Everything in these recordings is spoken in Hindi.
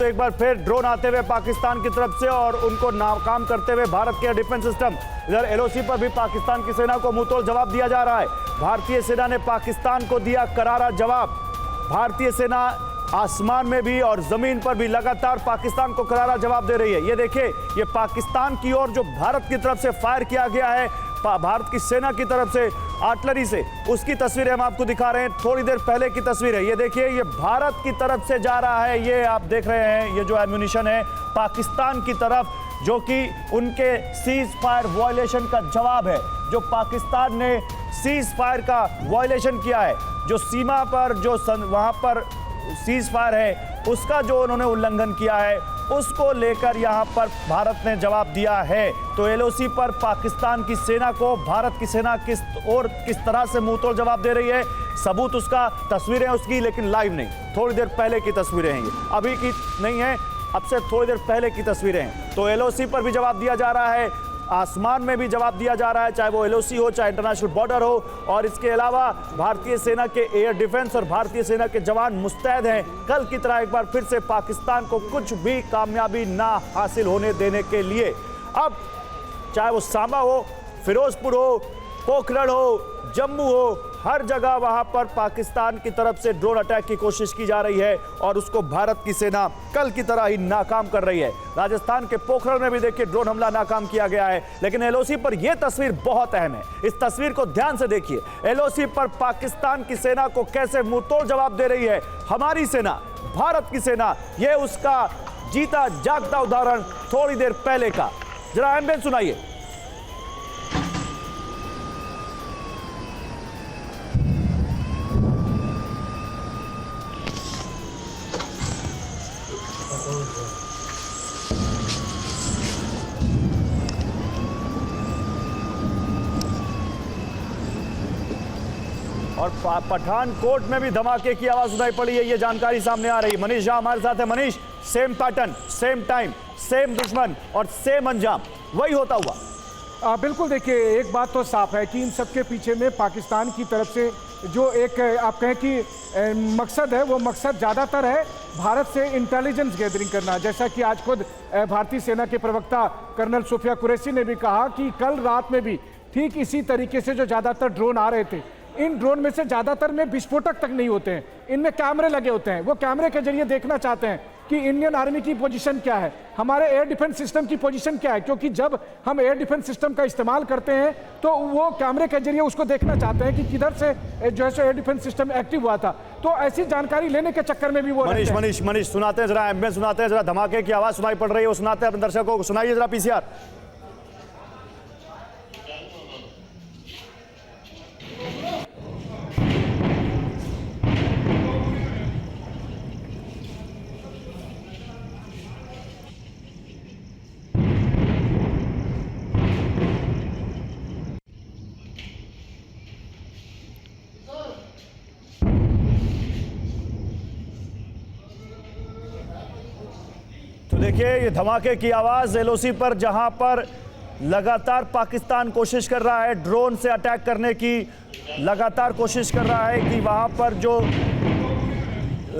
एक बार फिर ड्रोन आते हुए पाकिस्तान की तरफ से और उनको नाकाम करते हुए भारत के डिफेंस सिस्टम। इधर एलओसी पर भी पाकिस्तान की सेना को मुंहतोड़ जवाब दिया जा रहा है। भारतीय सेना ने पाकिस्तान को दिया करारा जवाब। भारतीय सेना आसमान में भी और जमीन पर भी लगातार पाकिस्तान को करारा जवाब दे रही है। ये देखिए, ये पाकिस्तान की ओर जो भारत की तरफ से फायर किया गया है, भारत की सेना की तरफ से आर्टिलरी से, उसकी तस्वीरें हम आपको दिखा रहे हैं। थोड़ी देर पहले की तस्वीर है। ये देखिए, ये भारत की तरफ से जा रहा है। ये आप देख रहे हैं, ये जो एम्यूनिशन है पाकिस्तान की तरफ, जो कि उनके सीज फायर वायलेशन का जवाब है। जो पाकिस्तान ने सीज फायर का वायलेशन किया है, जो सीमा पर जो वहां पर सीज फायर है उसका जो उन्होंने उल्लंघन किया है, उसको लेकर यहां पर भारत ने जवाब दिया है। तो एलओसी पर पाकिस्तान की सेना को भारत की सेना किस तरह से मुंहतोड़ जवाब दे रही है, सबूत उसका, तस्वीरें उसकी, लेकिन लाइव नहीं, थोड़ी देर पहले की तस्वीरें हैं। ये अभी की नहीं है, अब से थोड़ी देर पहले की तस्वीरें हैं। तो एलओसी पर भी जवाब दिया जा रहा है, आसमान में भी जवाब दिया जा रहा है, चाहे वो एलओसी हो, चाहे इंटरनेशनल बॉर्डर हो। और इसके अलावा भारतीय सेना के एयर डिफेंस और भारतीय सेना के जवान मुस्तैद हैं कल की तरह एक बार फिर से पाकिस्तान को कुछ भी कामयाबी ना हासिल होने देने के लिए। अब चाहे वो सांबा हो, फिरोजपुर हो, पोखरण हो, जम्मू हो, हर जगह वहां पर पाकिस्तान की तरफ से ड्रोन अटैक की कोशिश की जा रही है और उसको भारत की सेना कल की तरह ही नाकाम कर रही है। राजस्थान के पोखरण में भी देखिए ड्रोन हमला नाकाम किया गया है। लेकिन एलओसी पर यह तस्वीर बहुत अहम है, इस तस्वीर को ध्यान से देखिए। एलओसी पर पाकिस्तान की सेना को कैसे मुंहतोड़ जवाब दे रही है हमारी सेना, भारत की सेना। यह उसका जीता जागता उदाहरण थोड़ी देर पहले का। जरा एम्बियंस सुनाइए। और पठानकोट में भी धमाके की आवाज सुनाई पड़ी है, ये जानकारी सामने आ रही है। मनीष झा हमारे साथ है। Manish, same pattern, same time, same दुश्मन और सेम अंजाम, वही होता हुआ। बिल्कुल, देखिए एक बात तो साफ है कि इन सबके पीछे में पाकिस्तान की तरफ से जो एक आप कहें कि मकसद है, वो मकसद ज़्यादातर है भारत से इंटेलिजेंस गैदरिंग करना। जैसा कि आज खुद भारतीय सेना के प्रवक्ता कर्नल सुफिया कुरैशी ने भी कहा कि कल रात में भी ठीक इसी तरीके से जो ज़्यादातर ड्रोन आ रहे थे, इन ड्रोन में से ज़्यादातर में विस्फोटक तक नहीं होते हैं, इनमें कैमरे लगे होते हैं। वो कैमरे के जरिए देखना चाहते हैं कि इंडियन आर्मी की पोजीशन क्या है, हमारे एयर डिफेंस सिस्टम की पोजीशन क्या है। क्योंकि जब हम एयर डिफेंस सिस्टम का इस्तेमाल करते हैं तो वो कैमरे के जरिए उसको देखना चाहते हैं कि किधर से जो है सो एयर डिफेंस सिस्टम एक्टिव हुआ था। तो ऐसी जानकारी लेने के चक्कर में भी वो मनीष सुनाते हैं, जरा एम्बियंस सुनाते हैं, जरा धमाके की आवाज सुनाई पड़ रही है, वो सुनाते हैं अपने दर्शकों को। सुनाइए जरा पीसीआर। देखिए, ये धमाके की आवाज एलओसी पर, जहां पर लगातार पाकिस्तान कोशिश कर रहा है ड्रोन से अटैक करने की, लगातार कोशिश कर रहा है कि वहां पर जो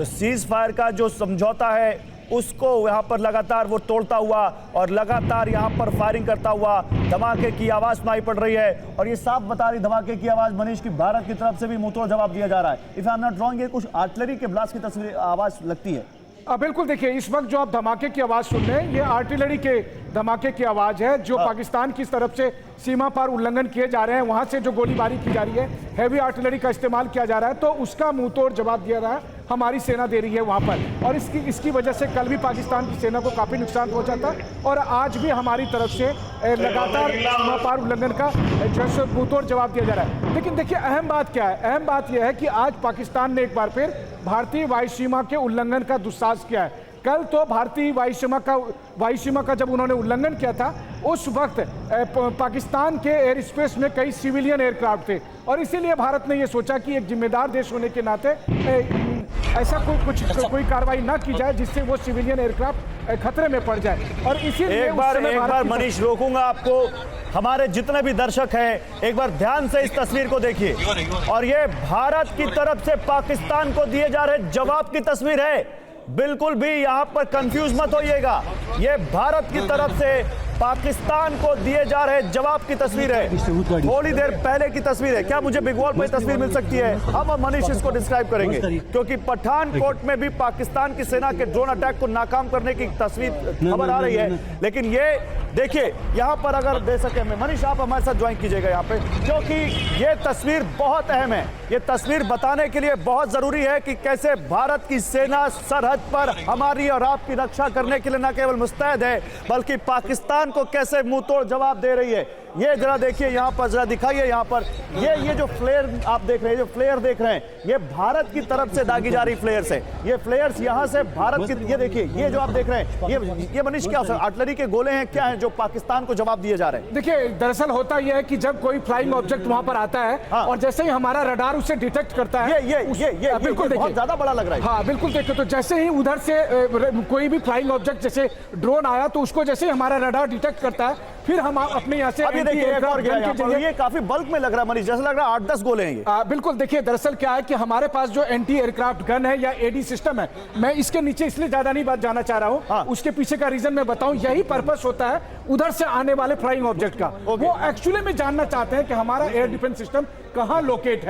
सीज फायर का जो समझौता है उसको यहां पर लगातार वो तोड़ता हुआ और लगातार यहां पर फायरिंग करता हुआ धमाके की आवाज सुनाई पड़ रही है। और ये साफ बता रही धमाके की आवाज मनीष की भारत की तरफ से भी मुंहतोड़ जवाब दिया जा रहा है। If I am not wrong, ये कुछ आर्टिलरी के ब्लास्ट की तस्वीर आवाज लगती है। बिल्कुल, देखिए इस वक्त जो आप धमाके की आवाज़ सुन रहे हैं, ये आर्टिलरी के धमाके की आवाज़ है जो पाकिस्तान की तरफ से सीमा पार उल्लंघन किए जा रहे हैं, वहाँ से जो गोलीबारी की जा रही है, हैवी आर्टिलरी का इस्तेमाल किया जा रहा है, तो उसका मुंहतोड़ जवाब दिया रहा है हमारी सेना दे रही है वहाँ पर। और इसकी वजह से कल भी पाकिस्तान की सेना को काफ़ी नुकसान पहुँचा था और आज भी हमारी तरफ से लगातार सीमा पार उल्लंघन का जो है मुंहतोड़ जवाब दिया जा रहा है। लेकिन देखिए अहम बात क्या है, अहम बात यह है कि आज पाकिस्तान ने एक बार फिर भारतीय वायु सीमा के उल्लंघन का दुस्साहस किया है। कल तो भारतीय वायु सीमा का जब उन्होंने उल्लंघन किया था, उस वक्त पाकिस्तान के एयर स्पेस में कई सिविलियन एयरक्राफ्ट थे और इसीलिए भारत ने यह सोचा कि एक जिम्मेदार देश होने के नाते ऐसा कोई कार्रवाई ना की जाए जिससे वो सिविलियन एयरक्राफ्ट खतरे में पड़ जाए। और इसीलिए एक बार मनीष रोकूंगा आपको, हमारे जितने भी दर्शक हैं एक बार ध्यान से इस तस्वीर को देखिए। और ये भारत की तरफ से पाकिस्तान को दिए जा रहे जवाब की तस्वीर है। बिल्कुल भी यहां पर कंफ्यूज मत होइएगा, ये भारत की तरफ से पाकिस्तान को दिए जा रहे जवाब की तस्वीर है, थोड़ी देर पहले की तस्वीर है। क्या मुझे बिग वॉल पर तस्वीर मिल सकती है? हम और मनीष इसको डिस्क्राइब करेंगे, क्योंकि पठानकोट में भी पाकिस्तान की सेना के ड्रोन अटैक को नाकाम करने की तस्वीर खबर आ रही है। लेकिन ये देखिए यहां पर अगर दे सके मैं, मनीष आप हमारे साथ ज्वाइन कीजिएगा यहां पे, क्योंकि ये तस्वीर बहुत अहम है। ये तस्वीर बताने के लिए बहुत जरूरी है कि कैसे भारत की सेना सरहद पर हमारी और आपकी रक्षा करने के लिए न केवल मुस्तैद है, बल्कि पाकिस्तान को कैसे मुंह तोड़ जवाब दे रही है। ये जरा देखिए यहां पर, जरा दिखाइए यहां पर, ये जो फ्लेयर आप देख रहे हैं, जो फ्लेयर देख रहे हैं, ये भारत की तरफ से दागी जा रही फ्लेयर्स है। ये फ्लेयर्स यहां से भारत की, ये देखिए ये जो आप देख रहे हैं, ये मनीष क्या आर्टिलरी के गोले हैं, क्या हैं जो पाकिस्तान को जवाब दिए जा रहे हैं? देखिए दरअसल होता यह है कि जब कोई फ्लाइंग ऑब्जेक्ट वहां पर आता है, हाँ। और जैसे ही हमारा रडार उसे डिटेक्ट करता है, ये बिल्कुल बहुत ज्यादा बड़ा लग रहा है। हाँ बिल्कुल देखिए, तो जैसे ही उधर से कोई भी फ्लाइंग ऑब्जेक्ट जैसे ड्रोन आया तो उसको जैसे ही हमारा रडार डिटेक्ट करता है, फिर हम अपने यहाँ से अभी देखिए एक और गया यहाँ पर, ये काफी बल्क में लग रहा है मनीष, जैसे लग रहा है 8-10 गोले हैं ये। बिल्कुल देखिए दरअसल क्या है कि हमारे पास जो एंटी एयरक्राफ्ट गन है या एडी सिस्टम है, मैं इसके नीचे इसलिए ज्यादा नहीं बात जाना चाह रहा हूँ। हाँ। उसके पीछे का रीजन मैं बताऊं, यही पर्पस होता है उधर से आने वाले फ्लाइंग ऑब्जेक्ट का। वो एक्चुअली में जानना चाहते हैं कि हमारा एयर डिफेंस सिस्टम कहां लोकेट है।